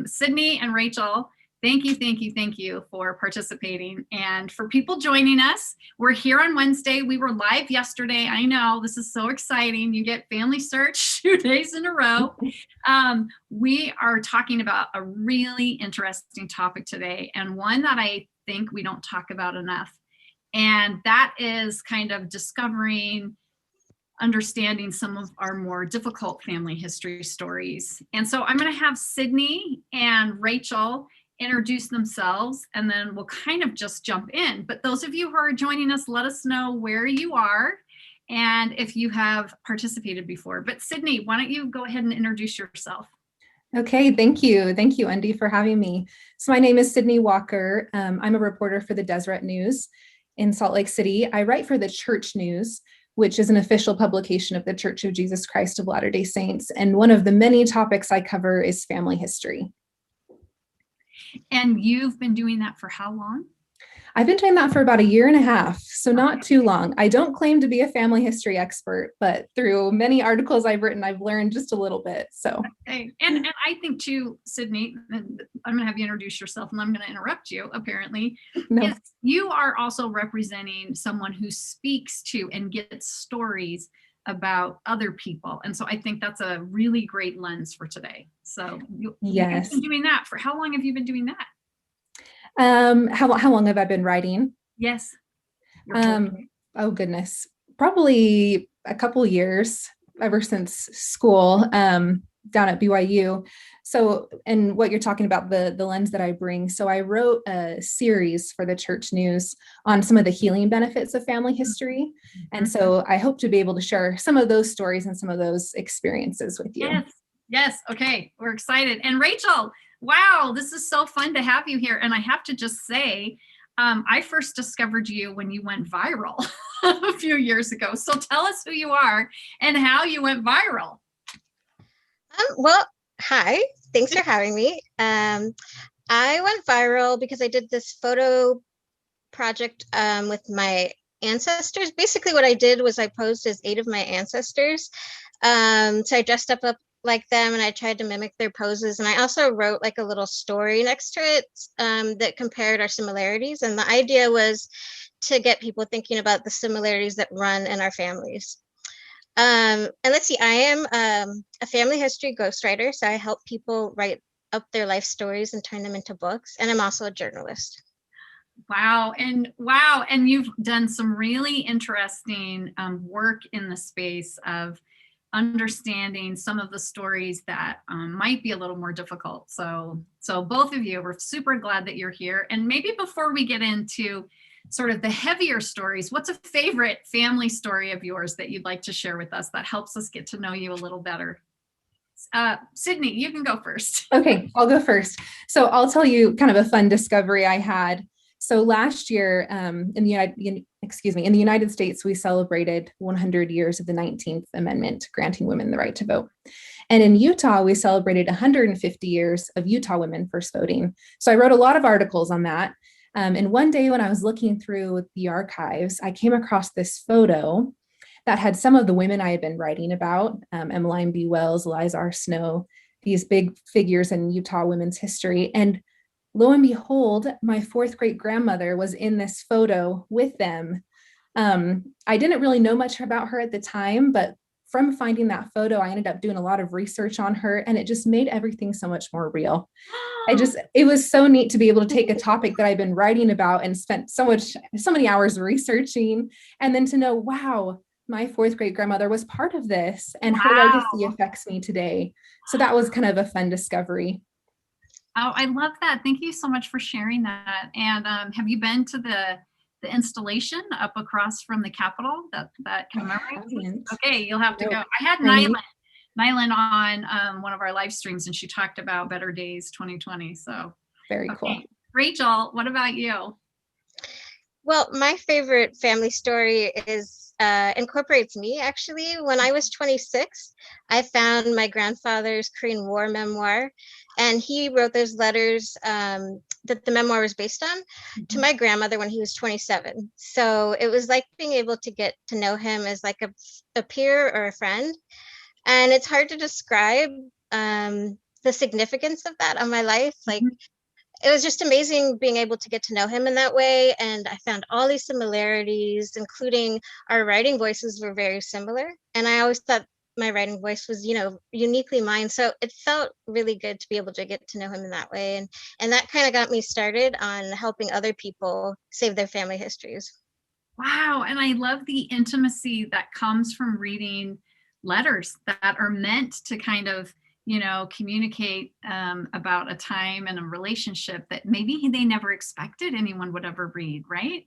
Sydney and Rachel, thank you for participating. And for people joining us, we're here on Wednesday. We were live yesterday. I know, this is so exciting. You get Family Search 2 days in a row. We are talking about a really interesting topic today, and one that I think we don't talk about enough. And that is kind of understanding some of our more difficult family history stories. And so I'm going to have Sydney and Rachel introduce themselves, and then we'll kind of just jump in. But those of you who are joining us, let us know where you are and if you have participated before. But Sydney, why don't you go ahead and introduce yourself? Okay, thank you. Thank you, Undy, for having me. So my name is Sydney Walker. I'm a reporter for the Deseret News in Salt Lake City. I write for the Church News, which is an official publication of the Church of Jesus Christ of Latter-day Saints. And one of the many topics I cover is family history. And you've been doing that for how long? I've been doing that for about 1.5 years, so not too long. I don't claim to be a family history expert, but through many articles I've written, I've learned just a little bit. So, okay. And I think too, Sydney, I'm going to have you introduce yourself, and I'm going to interrupt you, apparently. No. Yes, you are also representing someone who speaks to and gets stories about other people. And so I think that's a really great lens for today. So yes. You've been doing that. For how long have you been doing that? How long have I been writing? Yes. Oh goodness, probably a couple years, ever since school, down at BYU. So, and what you're talking about, the lens that I bring. So I wrote a series for the Church News on some of the healing benefits of family history. And so I hope to be able to share some of those stories and some of those experiences with you. Yes. Okay. We're excited. And Rachel, wow, this is so fun to have you here. And I have to just say, I first discovered you when you went viral a few years ago. So tell us who you are and how you went viral. Well, hi, thanks for having me. I went viral because I did this photo project with my ancestors. Basically what I did was I posed as 8 of my ancestors. So I dressed up like them and I tried to mimic their poses. And I also wrote like a little story next to it that compared our similarities. And the idea was to get people thinking about the similarities that run in our families. And let's see, I am a family history ghostwriter. So I help people write up their life stories and turn them into books. And I'm also a journalist. Wow. And you've done some really interesting work in the space of understanding some of the stories that might be a little more difficult. So both of you, we're super glad that you're here. And maybe before we get into sort of the heavier stories, what's a favorite family story of yours that you'd like to share with us that helps us get to know you a little better? Sydney, you can go first. Okay, I'll go first. So I'll tell you kind of a fun discovery I had. So last year in the United States, we celebrated 100 years of the 19th Amendment, granting women the right to vote. And in Utah, we celebrated 150 years of Utah women first voting. So I wrote a lot of articles on that. And one day when I was looking through the archives, I came across this photo that had some of the women I had been writing about, Emmeline B. Wells, Eliza R. Snow, these big figures in Utah women's history. And lo and behold, my 4th great grandmother was in this photo with them. I didn't really know much about her at the time, but from finding that photo, I ended up doing a lot of research on her, and it just made everything so much more real. It was so neat to be able to take a topic that I've been writing about and spent so many hours researching, and then to know, wow, my 4th great grandmother was part of this, and her legacy affects me today. So that was kind of a fun discovery. Oh, I love that. Thank you so much for sharing that. And have you been to the installation up across from the Capitol that commemorates? Okay, you'll have to go. I had Nylan on one of our live streams, and she talked about Better Days 2020. So very cool. Rachel, what about you? Well, my favorite family story incorporates me, actually. When I was 26, I found my grandfather's Korean War memoir, and he wrote those letters that the memoir was based on to my grandmother when he was 27. So it was like being able to get to know him as like a peer or a friend. And it's hard to describe the the significance of that on my life. Like, Mhm. it was just amazing being able to get to know him in that way. And I found all these similarities, including our writing voices were very similar. And I always thought my writing voice was, uniquely mine. So it felt really good to be able to get to know him in that way. And that kind of got me started on helping other people save their family histories. Wow. And I love the intimacy that comes from reading letters that are meant to kind of, communicate about a time and a relationship that maybe they never expected anyone would ever read, right?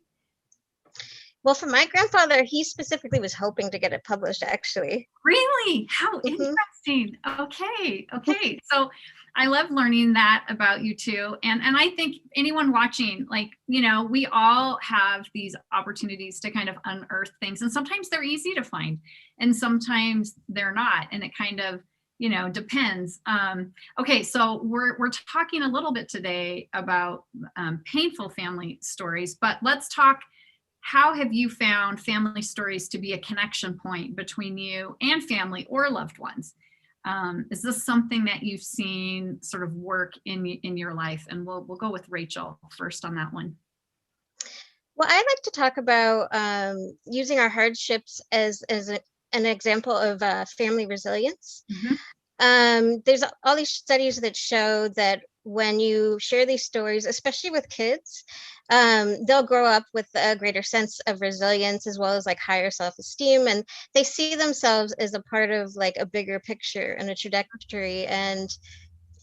Well, for my grandfather, he specifically was hoping to get it published, actually. Really? How Mhm. interesting. Okay. Okay. So I love learning that about you too. And I think anyone watching, like, we all have these opportunities to kind of unearth things. And sometimes they're easy to find and sometimes they're not. And it kind of, depends. Okay, so we're talking a little bit today about painful family stories, but let's talk. How have you found family stories to be a connection point between you and family or loved ones? Is this something that you've seen sort of work in your life? And we'll go with Rachel first on that one. Well, I like to talk about using our hardships as an example of family resilience. Mhm. There's all these studies that show that when you share these stories, especially with kids, they'll grow up with a greater sense of resilience as well as like higher self-esteem, and they see themselves as a part of like a bigger picture and a trajectory, and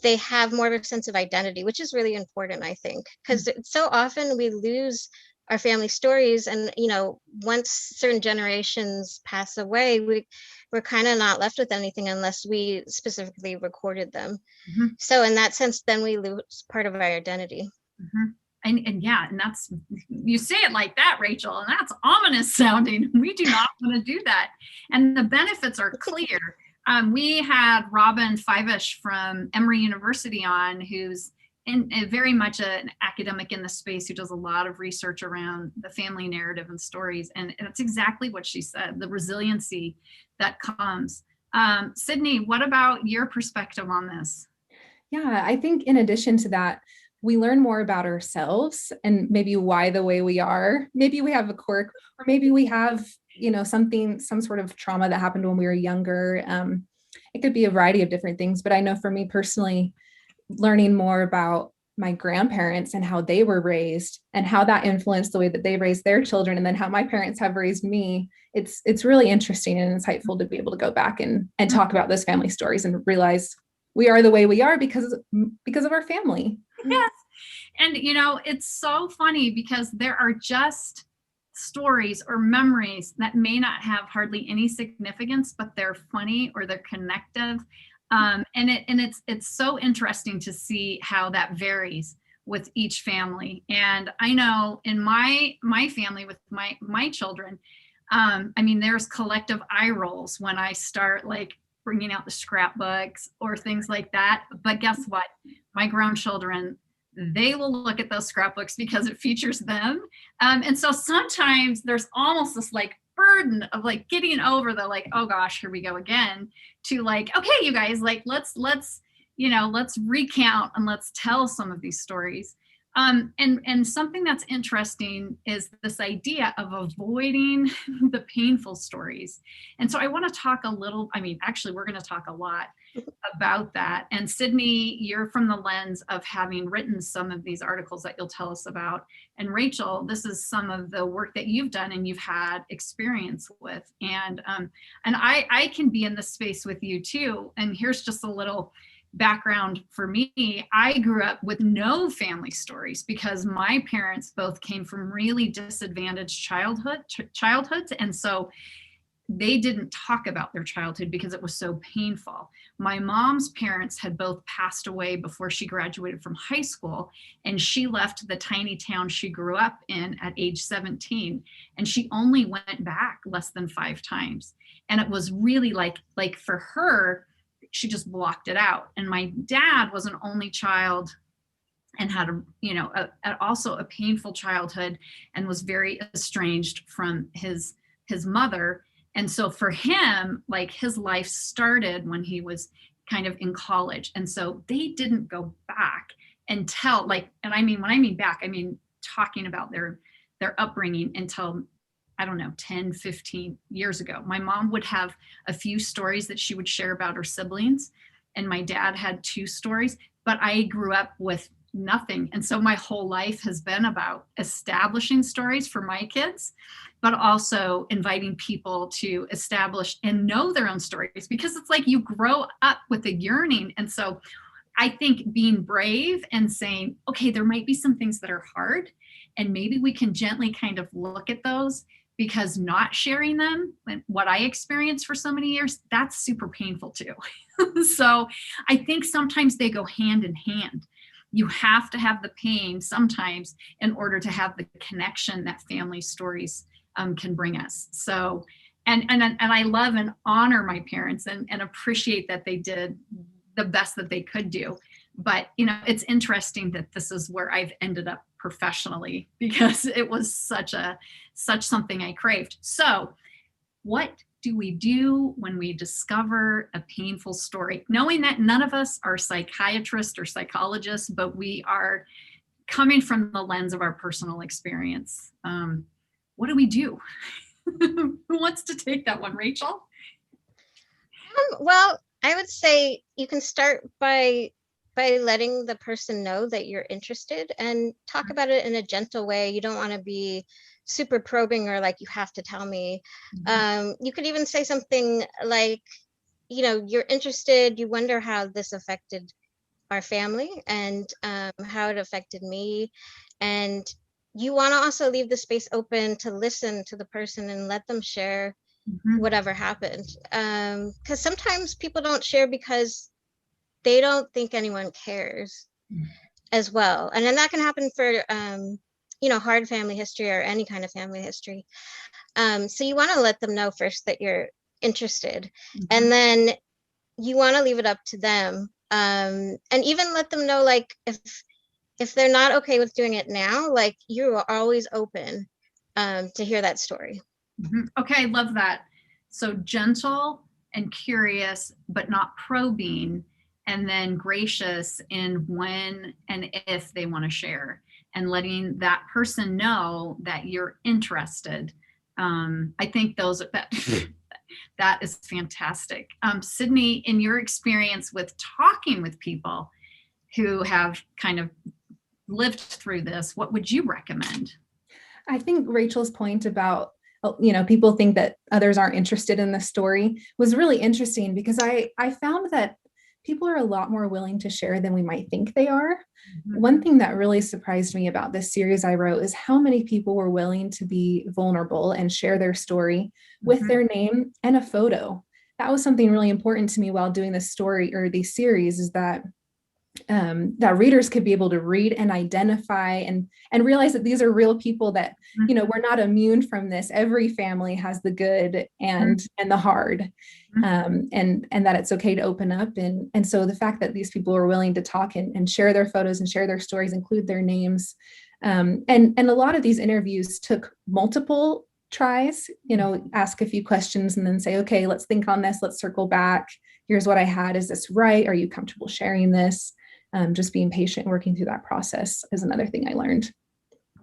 they have more of a sense of identity, which is really important, I think, because so often we lose our family stories, and once certain generations pass away, we're kind of not left with anything unless we specifically recorded them. Mhm. So in that sense, then we lose part of our identity. Mhm. And yeah, and that's, you say it like that, Rachel, and that's ominous sounding. We do not want to do that. And the benefits are clear. We had Robin Fivish from Emory University on, who's very much an academic in the space who does a lot of research around the family narrative and stories. And that's exactly what she said, the resiliency that comes. Sydney, what about your perspective on this? Yeah, I think in addition to that, we learn more about ourselves and maybe why the way we are. Maybe we have a quirk, or maybe we have, some sort of trauma that happened when we were younger. It could be a variety of different things, but I know for me personally, learning more about my grandparents and how they were raised and how that influenced the way that they raised their children, and then how my parents have raised me. It's really interesting and insightful to be able to go back and talk about those family stories and realize we are the way we are because of our family. Yes. And it's so funny because there are just stories or memories that may not have hardly any significance, but they're funny or they're connective. And it's so interesting to see how that varies with each family. And I know in my family with my children, I mean, there's collective eye rolls when I start like bringing out the scrapbooks or things like that. But guess what? My grown children, they will look at those scrapbooks because it features them. And so sometimes there's almost this like burden of like getting over the like, oh gosh, here we go again, to like, okay, you guys, like let's recount and let's tell some of these stories. And something that's interesting is this idea of avoiding the painful stories. And so I want to talk a little, I mean, actually, we're going to talk a lot about that. And Sydney, you're from the lens of having written some of these articles that you'll tell us about. And Rachel, this is some of the work that you've done and you've had experience with. And I can be in this space with you too. And here's just a little background for me. I grew up with no family stories because my parents both came from really disadvantaged childhoods. And so they didn't talk about their childhood because it was so painful. My mom's parents had both passed away before she graduated from high school, and she left the tiny town she grew up in at age 17, and she only went back less than 5 times. And it was really like for her, she just blocked it out. And my dad was an only child and had also a painful childhood and was very estranged from his mother. And so for him, like his life started when he was kind of in college. And so they didn't go back and tell, like, and I mean, when I mean back, I mean talking about their upbringing until, I don't know, 10, 15 years ago. My mom would have a few stories that she would share about her siblings, and my dad had 2 stories, but I grew up with nothing. And so my whole life has been about establishing stories for my kids, but also inviting people to establish and know their own stories, because it's like you grow up with a yearning. And so I think being brave and saying, okay, there might be some things that are hard, and maybe we can gently kind of look at those, because not sharing them, what I experienced for so many years, that's super painful too. So I think sometimes they go hand in hand. You have to have the pain sometimes in order to have the connection that family stories can bring us. So, and I love and honor my parents, and appreciate that they did the best that they could do. But, you know, it's interesting that this is where I've ended up professionally, because it was such something I craved. So what do we do when we discover a painful story, knowing that none of us are psychiatrists or psychologists, but we are coming from the lens of our personal experience? What do we do? Who wants to take that one, Rachel? Well, I would say you can start by letting the person know that you're interested, and talk about it in a gentle way. You don't want to be super probing or like, you have to tell me. You could even say something like, you know, you're interested, you wonder how this affected our family, and how it affected me. And you want to also leave the space open to listen to the person and let them share whatever happened. Because sometimes people don't share because they don't think anyone cares as well. And then that can happen for, you know, hard family history or any kind of family history. So you want to let them know first that you're interested, and then you want to leave it up to them. And even let them know, like, if they're not okay with doing it now, like, you are always open to hear that story. Okay, I love that. So gentle and curious, but not probing, and then gracious in when and if they want to share, and letting that person know that you're interested. I think that is fantastic. Sydney, in your experience with talking with people who have kind of lived through this, what would you recommend? I think Rachel's point about, you know, people think that others aren't interested in the story was really interesting, because I found that people are a lot more willing to share than we might think they are. One thing that really surprised me about this series I wrote is how many people were willing to be vulnerable and share their story with their name and a photo. That was something really important to me while doing this story, or these series, is that that readers could be able to read and identify and realize that these are real people, that, you know, we're not immune from this. Every family has the good and the hard, and that it's okay to open up. And so the fact that these people are willing to talk and share their photos and share their stories, include their names. And a lot of these interviews took multiple tries, you know, ask a few questions and then say, okay, let's think on this. Let's circle back. Here's what I had. Is this right? Are you comfortable sharing this? Just being patient, working through that process is another thing I learned.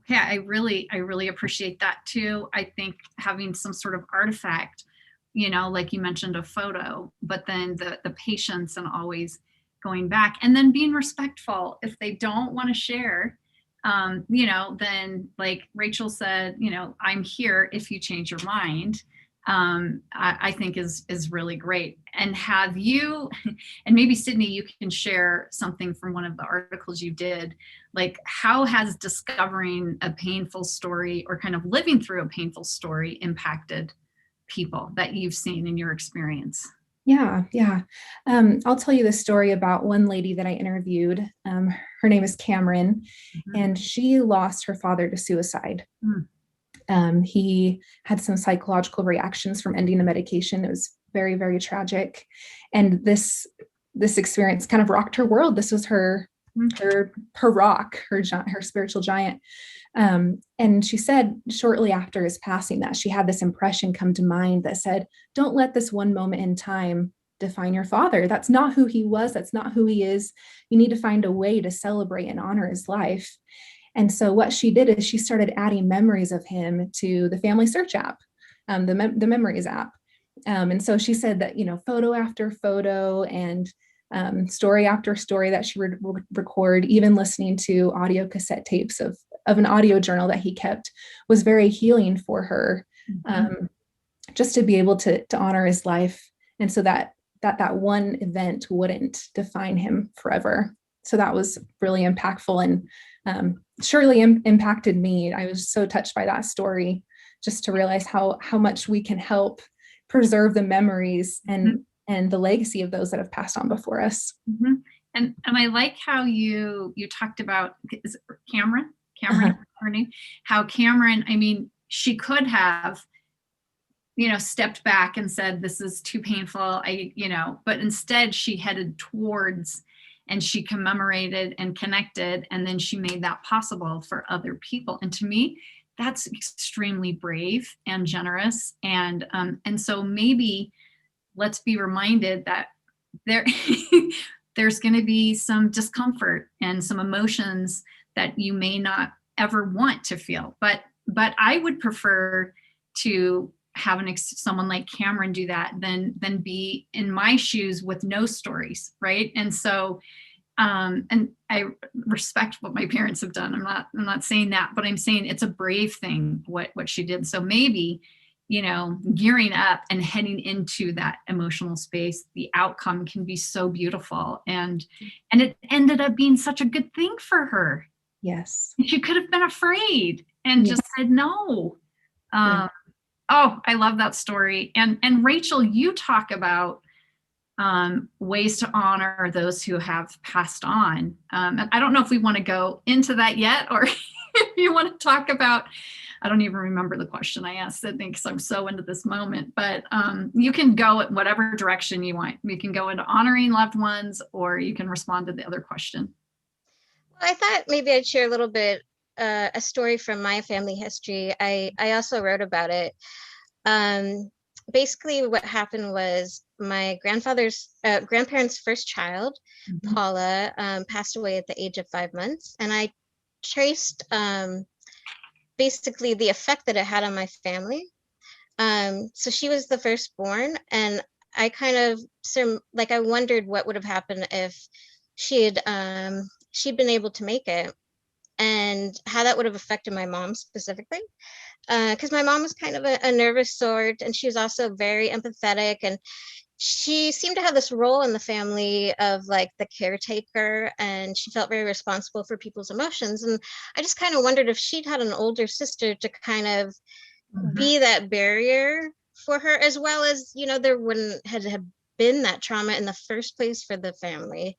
Yeah, I really appreciate that too. I think having some sort of artifact, you know, like you mentioned, a photo, but then the patience and always going back, and then being respectful. If they don't want to share, you know, then like Rachel said, you know, I'm here if you change your mind. I think is really great. And have you, and maybe Sydney, you can share something from one of the articles you did, like how has discovering a painful story or kind of living through a painful story impacted people that you've seen in your experience? Yeah. I'll tell you the story about one lady that I interviewed. Her name is Cameron, and she lost her father to suicide. He had some psychological reactions from ending a medication. It was very, very tragic. And this experience kind of rocked her world. This was her rock, her spiritual giant. And she said shortly after his passing that she had this impression come to mind that said, don't let this one moment in time define your father. That's not who he was. That's not who he is. You need to find a way to celebrate and honor his life. And so what she did is she started adding memories of him to the Family Search app, the Memories app. And so she said that, photo after photo and story after story that she would record, even listening to audio cassette tapes of an audio journal that he kept, was very healing for her. Just to be able to honor his life, and so that one event wouldn't define him forever. So that was really impactful, and surely impacted me. I was so touched by that story, just to realize how much we can help preserve the memories and the legacy of those that have passed on before us. And I like how you talked about, is it Cameron, her name, how Cameron, I mean, she could have, stepped back and said, this is too painful, but instead she headed towards, and she commemorated and connected, and then she made that possible for other people. And to me, that's extremely brave and generous. And so maybe let's be reminded that there's going to be some discomfort and some emotions that you may not ever want to feel. But I would prefer to have someone like Cameron do that than be in my shoes with no stories, right? And so, and I respect what my parents have done. I'm not saying that, but I'm saying it's a brave thing what she did. So maybe, gearing up and heading into that emotional space, the outcome can be so beautiful. And it ended up being such a good thing for her. Yes. She could have been afraid and just said no. Oh, I love that story. And Rachel, you talk about ways to honor those who have passed on. I don't know if we want to go into that yet, or if you want to talk about, I don't even remember the question I asked, Sydney, because I'm so into this moment, but you can go at whatever direction you want. We can go into honoring loved ones, or you can respond to the other question. Well, I thought maybe I'd share a little bit, a story from my family history. I also wrote about it. Basically what happened was my grandparents' first child, Paula, passed away at the age of 5 months. And I traced basically the effect that it had on my family. So she was the firstborn, and I kind of I wondered what would have happened if she'd been able to make it, and how that would have affected my mom specifically. Because my mom was kind of a nervous sort, and she was also very empathetic, and she seemed to have this role in the family of like the caretaker, and she felt very responsible for people's emotions. And I just kind of wondered if she'd had an older sister to kind of be that barrier for her, as well as, there wouldn't have been that trauma in the first place for the family.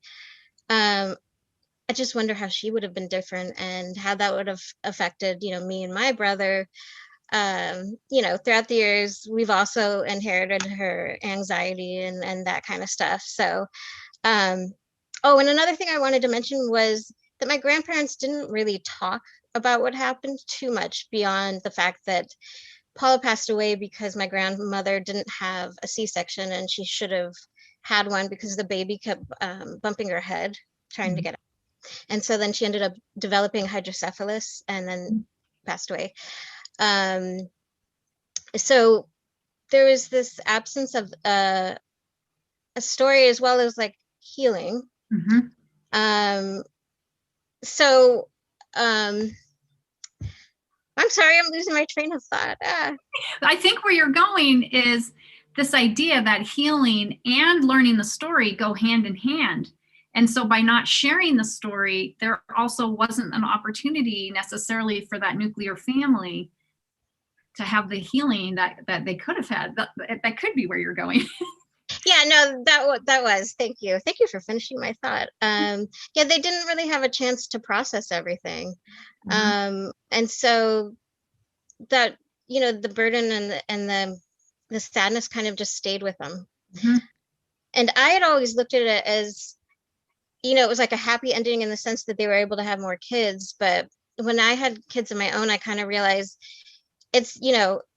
I just wonder how she would have been different, and how that would have affected, me and my brother. Throughout the years, we've also inherited her anxiety and that kind of stuff. So, and another thing I wanted to mention was that my grandparents didn't really talk about what happened too much, beyond the fact that Paula passed away because my grandmother didn't have a C-section, and she should have had one, because the baby kept bumping her head trying to get out. And so then she ended up developing hydrocephalus and then passed away. So there was this absence of a story, as well as like healing. So I'm sorry, I'm losing my train of thought. I think where you're going is this idea that healing and learning the story go hand in hand. And so by not sharing the story, there also wasn't an opportunity necessarily for that nuclear family to have the healing that they could have had. That could be where you're going. Yeah, no, that was, thank you for finishing my thought. Yeah, they didn't really have a chance to process everything. And so that, the burden and the sadness kind of just stayed with them. And I had always looked at it as, it was like a happy ending in the sense that they were able to have more kids. But when I had kids of my own, I kind of realized it's,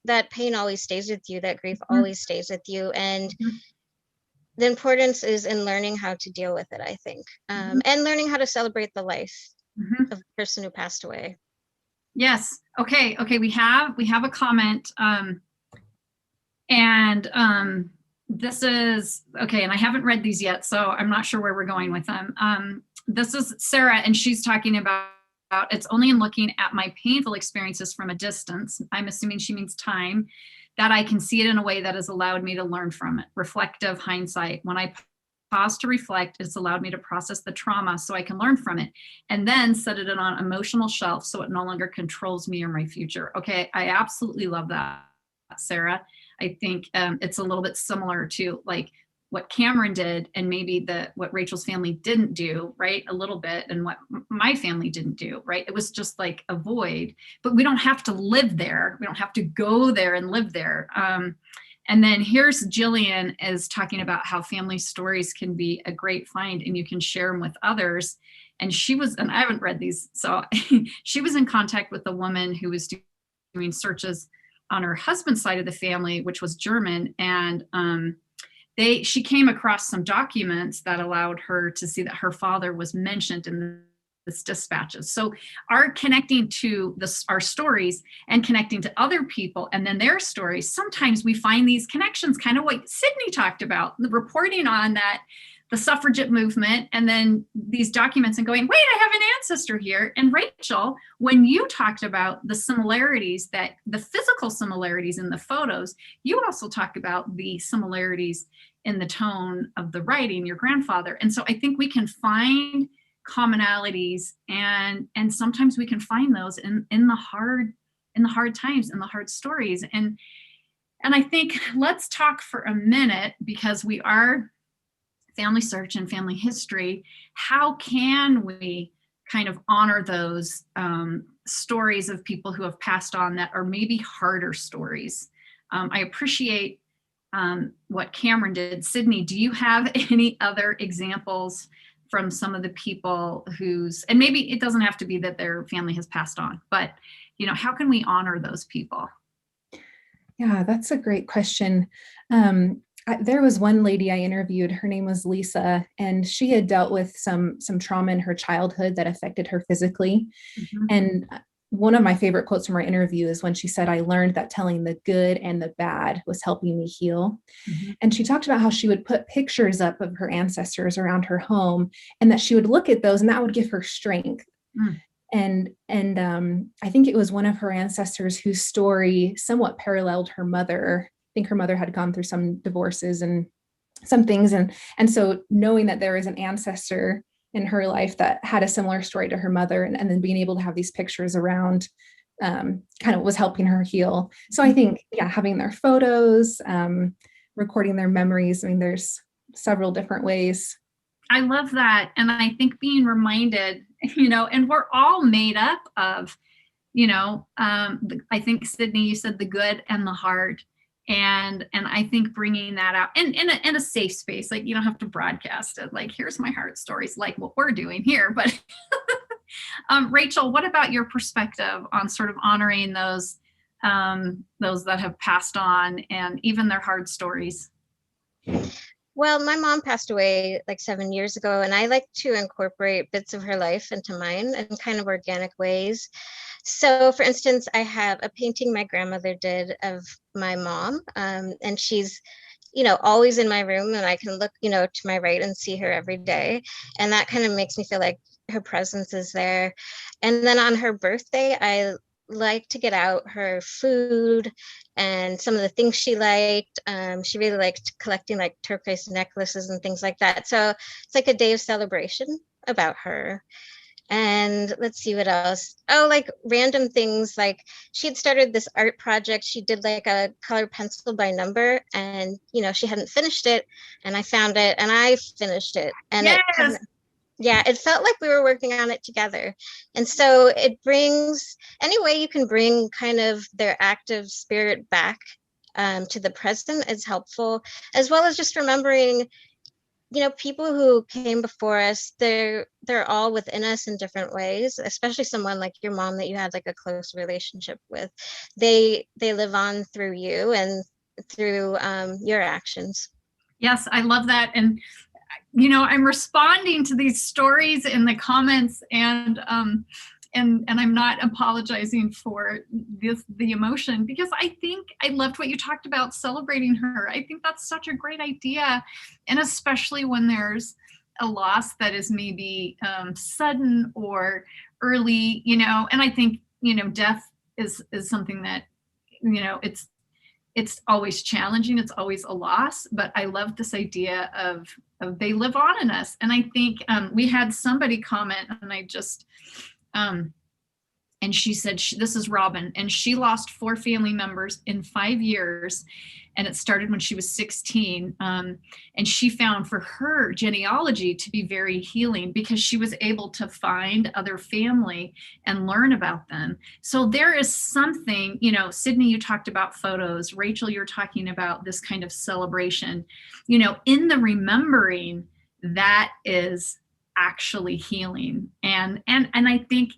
that pain always stays with you, that grief always stays with you. And the importance is in learning how to deal with it, I think, and learning how to celebrate the life of the person who passed away. Yes. Okay. Okay. We have a comment. This is okay. And I haven't read these yet, so I'm not sure where we're going with them. This is Sarah, and she's talking about it's only in looking at my painful experiences from a distance. I'm assuming she means time, that I can see it in a way that has allowed me to learn from it. Reflective hindsight. When I pause to reflect, it's allowed me to process the trauma so I can learn from it and then set it on an emotional shelf so it no longer controls me or my future. Okay, I absolutely love that, Sarah. I think it's a little bit similar to like what Cameron did and maybe what Rachel's family didn't do, right? A little bit, and what my family didn't do, right? It was just like a void, but we don't have to live there. We don't have to go there and live there. And then here's Jillian is talking about how family stories can be a great find and you can share them with others. And and I haven't read these, so she was in contact with a woman who was doing searches on her husband's side of the family, which was German. And she came across some documents that allowed her to see that her father was mentioned in this dispatches. So our connecting to our stories and connecting to other people and then their stories, sometimes we find these connections, kind of what Sydney talked about, the reporting on that, the suffragette movement, and then these documents and going, wait, I have an ancestor here. And Rachel, when you talked about the similarities, that the physical similarities in the photos, you also talked about the similarities in the tone of the writing, your grandfather. And so I think we can find commonalities and sometimes we can find those in the hard times, in the hard stories. And I think let's talk for a minute, because we are family search and family history. How can we kind of honor those stories of people who have passed on that are maybe harder stories? I appreciate what Cameron did. Sydney, do you have any other examples from some of the people and maybe it doesn't have to be that their family has passed on, but how can we honor those people? Yeah, that's a great question. There was one lady I interviewed, her name was Lisa, and she had dealt with some trauma in her childhood that affected her physically. Mm-hmm. And one of my favorite quotes from our interview is when she said, I learned that telling the good and the bad was helping me heal. Mm-hmm. And she talked about how she would put pictures up of her ancestors around her home and that she would look at those and that would give her strength. Mm. And I think it was one of her ancestors whose story somewhat paralleled her mother. I think her mother had gone through some divorces and some things. And so knowing that there is an ancestor in her life that had a similar story to her mother, and then being able to have these pictures around kind of was helping her heal. So I think, having their photos, recording their memories. I mean, there's several different ways. I love that. And I think being reminded, and we're all made up of, I think Sydney, you said the good and the hard. And I think bringing that out in a safe space, like you don't have to broadcast it. Like, here's my heart stories, like what we're doing here. But Rachel, what about your perspective on sort of honoring those that have passed on and even their hard stories? Well, my mom passed away like 7 years ago, and I like to incorporate bits of her life into mine in kind of organic ways. So for instance, I have a painting my grandmother did of my mom, and she's, always in my room, and I can look, to my right and see her every day. And that kind of makes me feel like her presence is there. And then on her birthday, I like to get out her food and some of the things she liked. She really liked collecting like turquoise necklaces and things like that. So it's like a day of celebration about her. And let's see what else. Oh, like random things. Like she had started this art project. She did like a color pencil by number, and she hadn't finished it, and I found it and I finished it. And it felt like we were working on it together. And so it brings, any way you can bring kind of their active spirit back to the present is helpful, as well as just remembering, people who came before us, they're all within us in different ways, especially someone like your mom that you had like a close relationship with. They live on through you and through your actions. Yes, I love that. And, I'm responding to these stories in the comments, and I'm not apologizing for the emotion, because I think I loved what you talked about, celebrating her. I think that's such a great idea. And especially when there's a loss that is maybe sudden or early, and I think, death is something that, it's always challenging. It's always a loss, but I love this idea of they live on in us. And I think we had somebody comment, and I just, and she said, this is Robin, and she lost 4 family members in 5 years. And it started when she was 16. And she found for her genealogy to be very healing, because she was able to find other family and learn about them. So there is something, Sydney, you talked about photos. Rachel, you're talking about this kind of celebration, in the remembering, that is actually healing. And I think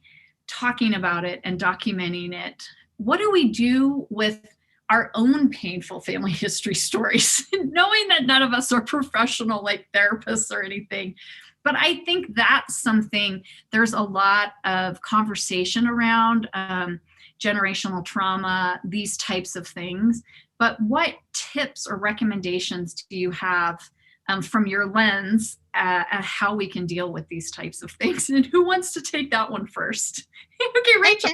talking about it and documenting it. What do we do with our own painful family history stories, knowing that none of us are professional like therapists or anything? But I think that's something there's a lot of conversation around, generational trauma, these types of things. But what tips or recommendations do you have from your lens at how we can deal with these types of things? And who wants to take that one first? Okay, Rachel.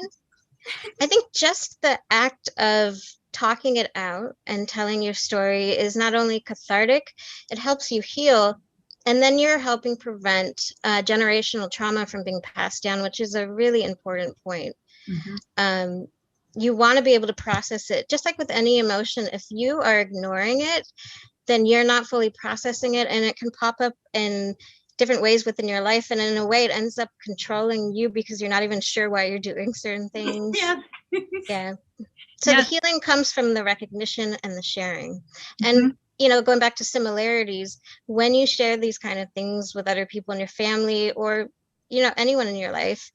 I think just the act of talking it out and telling your story is not only cathartic, it helps you heal. And then you're helping prevent generational trauma from being passed down, which is a really important point. Mm-hmm. You want to be able to process it. Just like with any emotion, if you are ignoring it, then you're not fully processing it, and it can pop up in different ways within your life. And in a way, it ends up controlling you because you're not even sure why you're doing certain things. Yeah. Yeah. So the healing comes from the recognition and the sharing. Mm-hmm. And, going back to similarities, when you share these kind of things with other people in your family, or, anyone in your life,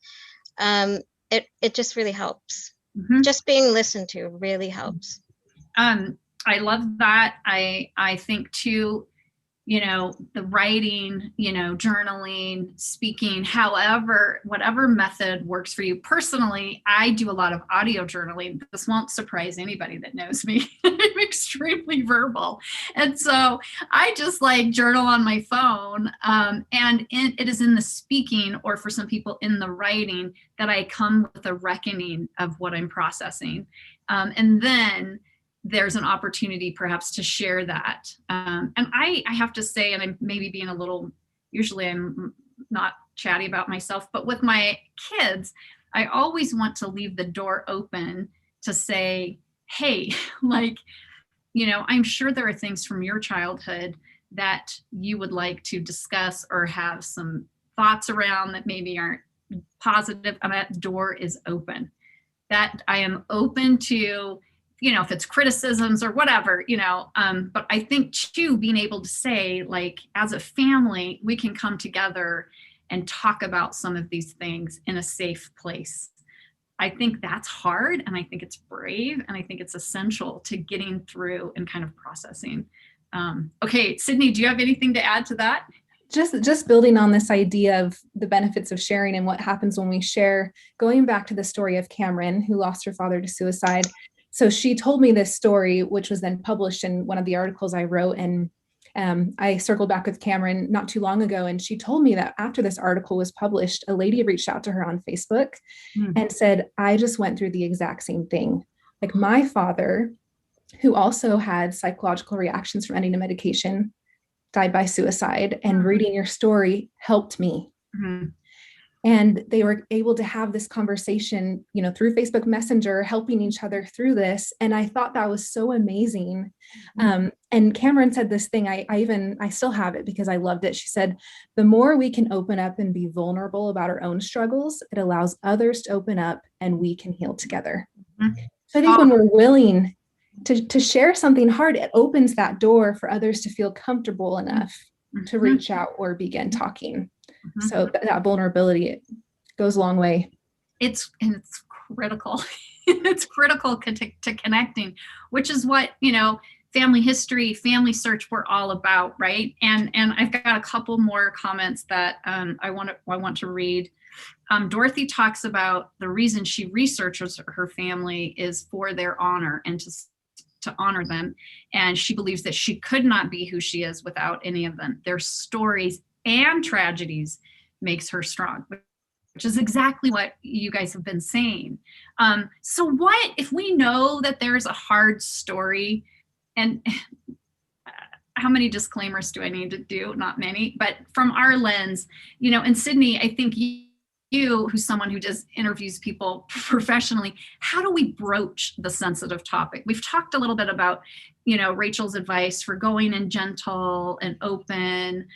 it just really helps. Mm-hmm. Just being listened to really helps. I love that. I think too, the writing, journaling, speaking, whatever method works for you. Personally, I do a lot of audio journaling. This won't surprise anybody that knows me. I'm extremely verbal. And so I just journal on my phone. And it is in the speaking, or for some people in the writing, that I come with a reckoning of what I'm processing. And then there's an opportunity perhaps to share that. And I have to say, and I'm maybe being usually I'm not chatty about myself, but with my kids, I always want to leave the door open to say, hey, I'm sure there are things from your childhood that you would like to discuss or have some thoughts around that maybe aren't positive. And that door is open. That I am open to, if it's criticisms or whatever, but I think too, being able to say, as a family, we can come together and talk about some of these things in a safe place. I think that's hard, and I think it's brave, and I think it's essential to getting through and kind of processing. Okay, Sydney, do you have anything to add to that? Just building on this idea of the benefits of sharing and what happens when we share, going back to the story of Cameron, who lost her father to suicide. So she told me this story, which was then published in one of the articles I wrote. And I circled back with Cameron not too long ago. And she told me that after this article was published, a lady reached out to her on Facebook and said, I just went through the exact same thing. My father, who also had psychological reactions from ending a medication, died by suicide, and reading your story helped me. Mm-hmm. And they were able to have this conversation, through Facebook Messenger, helping each other through this. And I thought that was so amazing. And Cameron said this thing, I still have it because I loved it. She said, the more we can open up and be vulnerable about our own struggles, it allows others to open up and we can heal together. Mm-hmm. So I think when we're willing to share something hard, it opens that door for others to feel comfortable enough to reach out or begin talking. Mm-hmm. So that vulnerability, it goes a long way. It's critical. It's critical to connecting, which is what, family history, family search, we're all about, right? And I've got a couple more comments that I want to read. Dorothy talks about the reason she researches her family is for their honor and to honor them. And she believes that she could not be who she is without any of them. Their stories and tragedies makes her strong, which is exactly what you guys have been saying. So what if we know that there's a hard story, and how many disclaimers do I need to do? Not many, but from our lens, and Sydney, I think you, who's someone who does interviews people professionally, how do we broach the sensitive topic? We've talked a little bit about, Rachel's advice for going in gentle and open.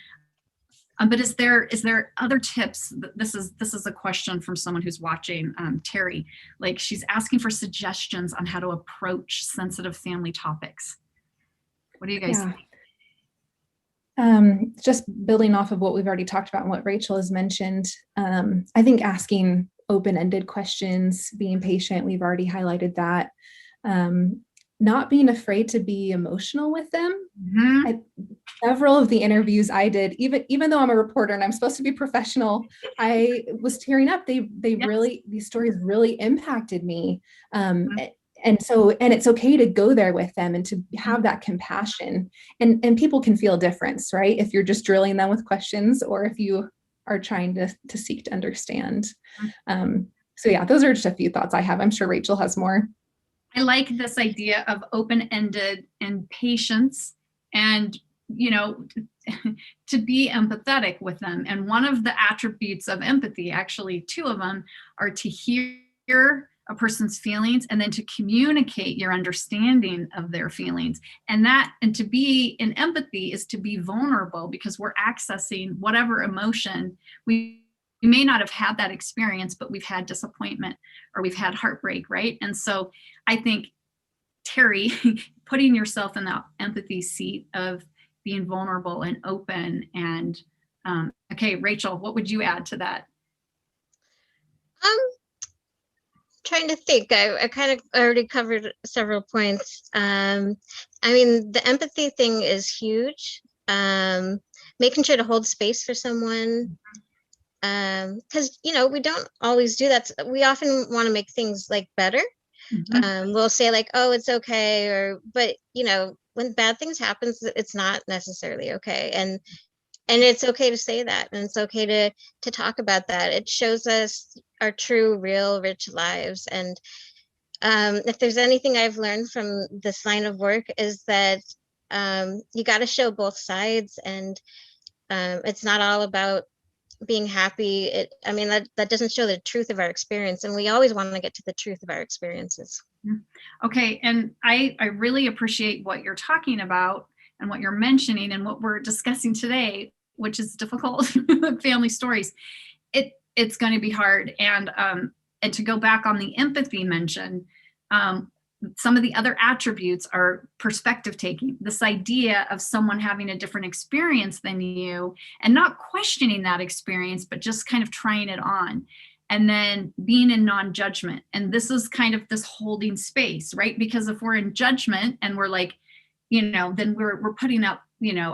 But is there other tips? This is a question from someone who's watching, Terry. Like, she's asking for suggestions on how to approach sensitive family topics. What do you guys think? Just building off of what we've already talked about and what Rachel has mentioned, I think asking open-ended questions, being patient, we've already highlighted that. Not being afraid to be emotional with them. Mm-hmm. Several of the interviews I did, even though I'm a reporter and I'm supposed to be professional, I was tearing up. They yes. Really, these stories really impacted me. Mm-hmm. And it's okay to go there with them and to have that compassion, and people can feel a difference, right? If you're just drilling them with questions or if you are trying to seek to understand. So yeah, those are just a few thoughts I have. I'm sure Rachel has more. I like this idea of open-ended and patience, and to be empathetic with them. And one of the attributes of empathy, actually two of them, are to hear a person's feelings and then to communicate your understanding of their feelings. And to be in empathy is to be vulnerable, because we're accessing whatever emotion we may not have had that experience, but we've had disappointment or we've had heartbreak, right? And so I think, Terry, putting yourself in the empathy seat of being vulnerable and open, and okay, Rachel, what would you add to that? Trying to think. I kind of already covered several points. I mean, the empathy thing is huge. Making sure to hold space for someone, because we don't always do that. We often want to make things like better. Mm-hmm. We'll say like, oh, it's okay, but when bad things happen, it's not necessarily okay, and it's okay to say that, and it's okay to talk about that. It shows us our true, real, rich lives. And if there's anything I've learned from this line of work, is that you got to show both sides, and it's not all about being happy. That doesn't show the truth of our experience, and we always want to get to the truth of our experiences. Okay, and I really appreciate what you're talking about and what you're mentioning and what we're discussing today, which is difficult family stories. It's going to be hard. And to go back on the empathy mention, some of the other attributes are perspective taking. This idea of someone having a different experience than you and not questioning that experience, but just kind of trying it on. And then being in non-judgment. And this is kind of this holding space, right? Because if we're in judgment and we're like, then we're putting up,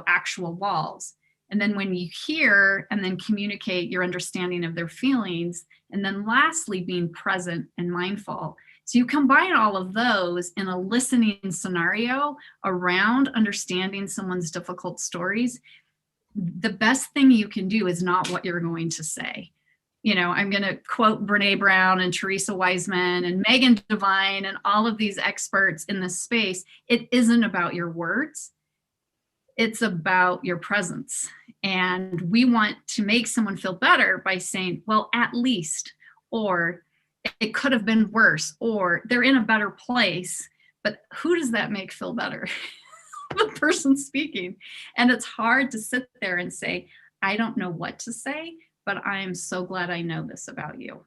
actual walls. And then when you hear and then communicate your understanding of their feelings, and then lastly, being present and mindful. So you combine all of those in a listening scenario around understanding someone's difficult stories. The best thing you can do is not what you're going to say. I'm going to quote Brene Brown and Teresa Wiseman and Megan Devine and all of these experts in this space. It isn't about your words. It's about your presence. And we want to make someone feel better by saying, well, at least, or it could have been worse, or they're in a better place. But who does that make feel better? The person speaking. And it's hard to sit there and say, I don't know what to say, but I am so glad I know this about you.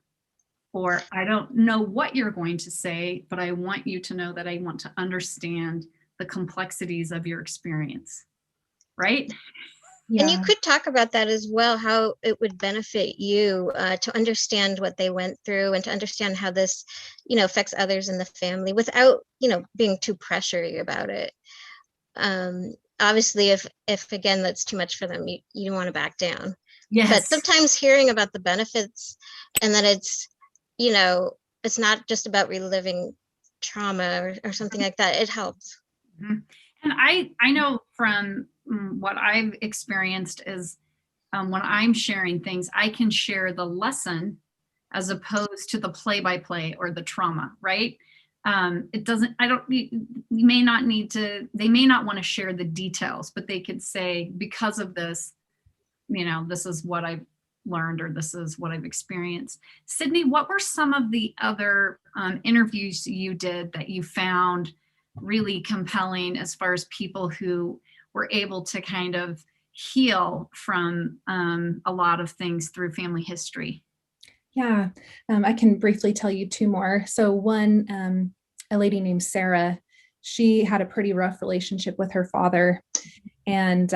Or I don't know what you're going to say, but I want you to know that I want to understand the complexities of your experience. Right? Yeah. And you could talk about that as well, how it would benefit you to understand what they went through and to understand how this, affects others in the family without, being too pressury about it. Obviously, if again that's too much for them, you don't want to back down. Yes. But sometimes hearing about the benefits and that it's, you know, it's not just about reliving trauma or something like that, it helps. Mhm. And I know from what I've experienced is when I'm sharing things, I can share the lesson as opposed to the play-by-play or the trauma, right? It doesn't, I don't, you may not need to, they may not want to share the details, but they could say, because of this, this is what I've learned, or this is what I've experienced. Sydney, what were some of the other interviews you did that you found really compelling as far as people who were able to kind of heal from a lot of things through family history? Yeah, I can briefly tell you two more. So one, a lady named Sarah, she had a pretty rough relationship with her father and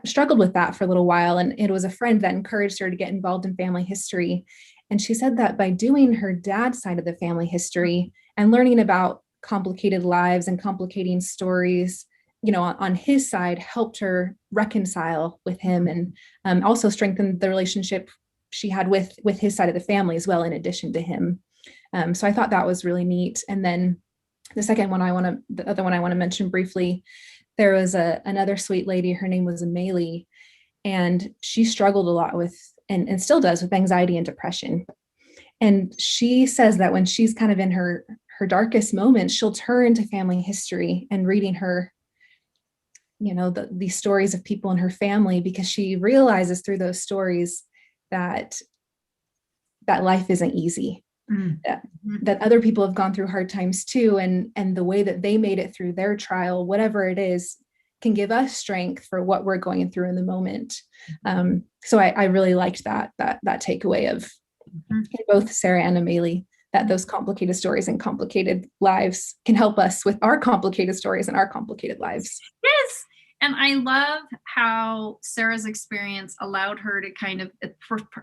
struggled with that for a little while. And it was a friend that encouraged her to get involved in family history. And she said that by doing her dad's side of the family history and learning about complicated lives and complicating stories, on his side, helped her reconcile with him and also strengthened the relationship she had with his side of the family as well, in addition to him. So I thought that was really neat. And then the other one I want to mention briefly, there was another sweet lady. Her name was Amelie, and she struggled a lot with, and still does, with anxiety and depression. And she says that when she's kind of in her darkest moments, she'll turn to family history and reading her, these stories of people in her family, because she realizes through those stories that life isn't easy. That other people have gone through hard times too, and the way that they made it through their trial, whatever it is, can give us strength for what we're going through in the moment. So I really liked that takeaway of both Sarah and Amelie, that those complicated stories and complicated lives can help us with our complicated stories and our complicated lives. Yes. And I love how Sarah's experience allowed her to kind of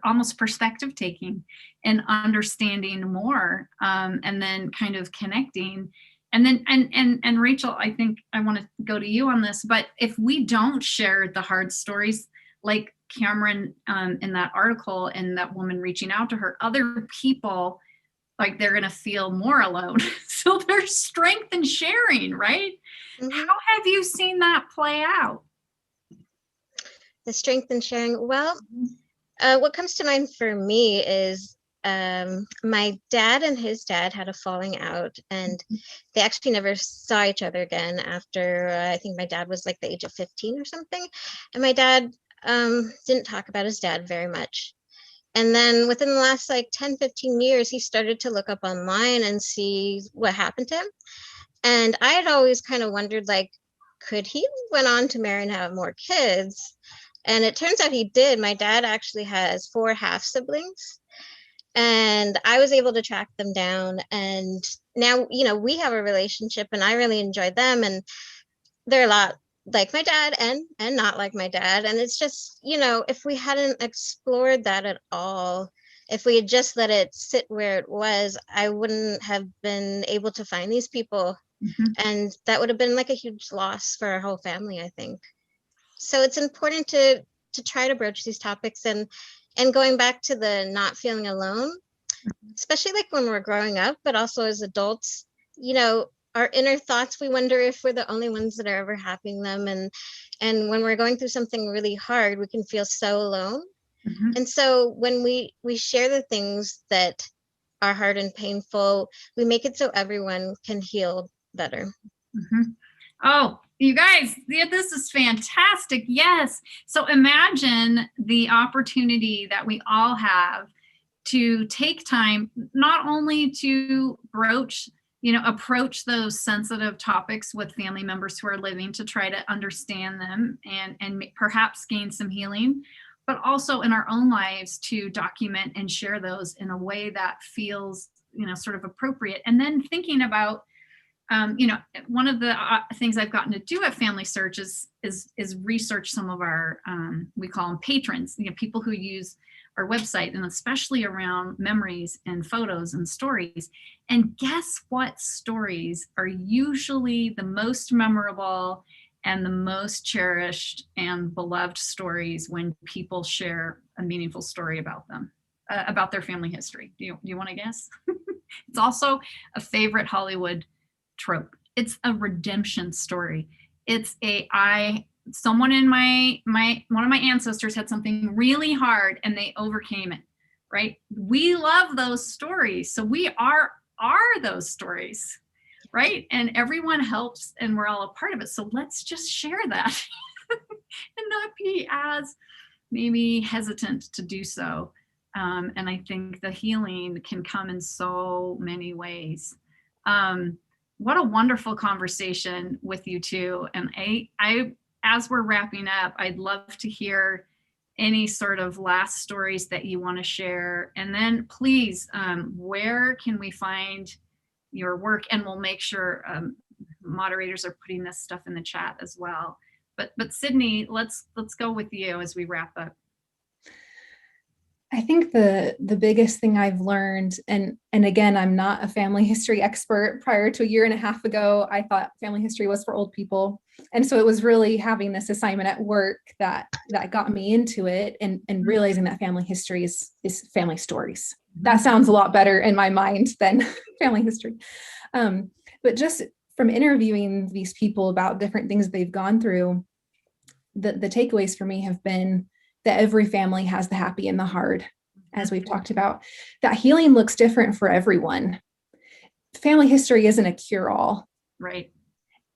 almost perspective taking and understanding more, and then kind of connecting. And then, and Rachel, I think I want to go to you on this, but if we don't share the hard stories, like Cameron in that article and that woman reaching out to her, other people, like, they're going to feel more alone. So there's strength in sharing, right? Mm-hmm. How have you seen that play out? The strength in sharing. Well, what comes to mind for me is my dad and his dad had a falling out, and they actually never saw each other again after I think my dad was like the age of 15 or something. And my dad didn't talk about his dad very much. And then within the last like 10, 15 years, he started to look up online and see what happened to him. And I had always kind of wondered, like, could he went on to marry and have more kids? And it turns out he did. My dad actually has 4 half siblings, and I was able to track them down. And now, we have a relationship, and I really enjoyed them. And they're a lot like my dad and not like my dad. And it's just, if we hadn't explored that at all, if we had just let it sit where it was, I wouldn't have been able to find these people. And that would have been like a huge loss for our whole family, I think. So it's important to try to broach these topics, and going back to the not feeling alone, especially like when we're growing up, but also as adults, our inner thoughts, we wonder if we're the only ones that are ever having them. And when we're going through something really hard, we can feel so alone. And so when we share the things that are hard and painful, we make it so everyone can heal better. Oh, you guys, this is fantastic. Yes. So imagine the opportunity that we all have to take time, not only to approach those sensitive topics with family members who are living, to try to understand them and perhaps gain some healing, but also in our own lives to document and share those in a way that feels, sort of appropriate. And then thinking about, one of the things I've gotten to do at Family Search is research some of our, we call them patrons, people who use our website, and especially around memories and photos and stories. And guess what stories are usually the most memorable and the most cherished and beloved stories when people share a meaningful story about them, about their family history. Do you want to guess? It's also a favorite Hollywood trope. It's a redemption story. It's someone in one of my ancestors had something really hard and they overcame it, right? We love those stories. So we are those stories, right? And everyone helps and we're all a part of it. So let's just share that and not be as maybe hesitant to do so. And I think the healing can come in so many ways. What a wonderful conversation with you two. And I, as we're wrapping up, I'd love to hear any sort of last stories that you want to share. And then please, where can we find your work? And we'll make sure moderators are putting this stuff in the chat as well. But Sydney, let's go with you as we wrap up. I think the biggest thing I've learned, and again, I'm not a family history expert. Prior to a year and a half ago, I thought family history was for old people. And so it was really having this assignment at work that got me into it, and realizing that family history is family stories. That sounds a lot better in my mind than family history. But just from interviewing these people about different things they've gone through, the takeaways for me have been that every family has the happy and the hard, as we've talked about. That healing looks different for everyone. Family history isn't a cure-all. Right.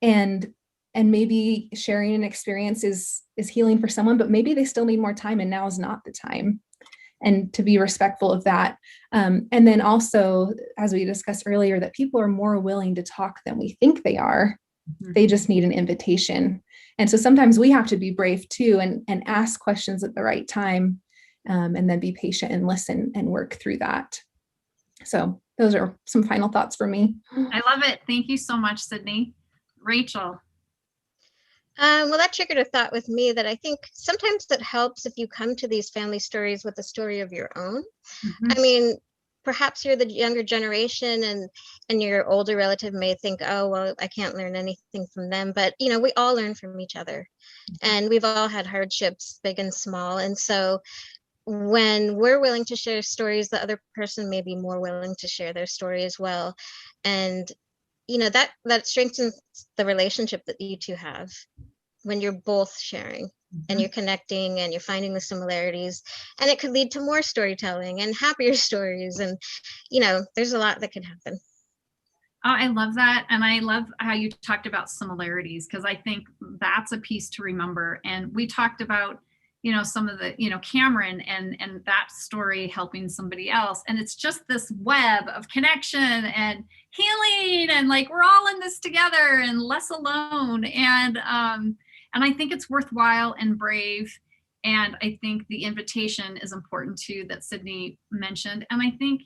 And maybe sharing an experience is healing for someone, but maybe they still need more time and now is not the time. And to be respectful of that. And then also, as we discussed earlier, that people are more willing to talk than we think they are. They just need an invitation. And so sometimes we have to be brave too, and ask questions at the right time, and then be patient and listen and work through that. So those are some final thoughts for me. I love it. Thank you so much, Sydney. Rachel. Well, that triggered a thought with me that I think sometimes it helps if you come to these family stories with a story of your own. I mean, perhaps you're the younger generation and your older relative may think, oh, well, I can't learn anything from them. But, you know, we all learn from each other, and we've all had hardships, big and small. And so when we're willing to share stories, the other person may be more willing to share their story as well. And, you know, that strengthens the relationship that you two have when you're both sharing. And you're connecting and you're finding the similarities, and it could lead to more storytelling and happier stories. And, you know, there's a lot that can happen. Oh, I love that. And I love how you talked about similarities, because I think that's a piece to remember. And we talked about, you know, some of the, you know, Cameron and that story helping somebody else. And it's just this web of connection and healing, and like, we're all in this together and less alone. And I think it's worthwhile and brave. And I think the invitation is important too, that Sydney mentioned. And I think,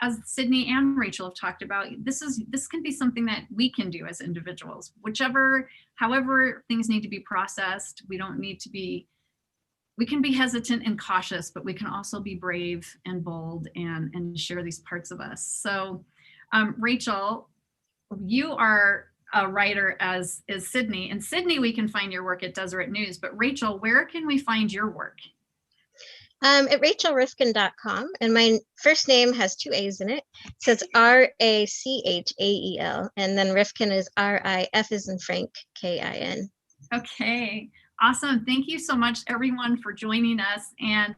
as Sydney and Rachel have talked about, this can be something that we can do as individuals, however things need to be processed. We can be hesitant and cautious, but we can also be brave and bold and share these parts of us. So Rachel, you are a writer, as is Sydney. And Sydney, we can find your work at Deseret News, but Rachel, where can we find your work? At rachelrifkin.com, and my first name has 2 A's in it, so it's Rachael, and then Rifkin is RIF as in Frank, KIN. Okay, awesome. Thank you so much, everyone, for joining us. And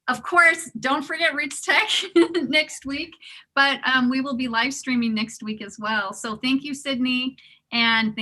of course, don't forget Roots Tech next week, but we will be live streaming next week as well. So thank you, Sydney, and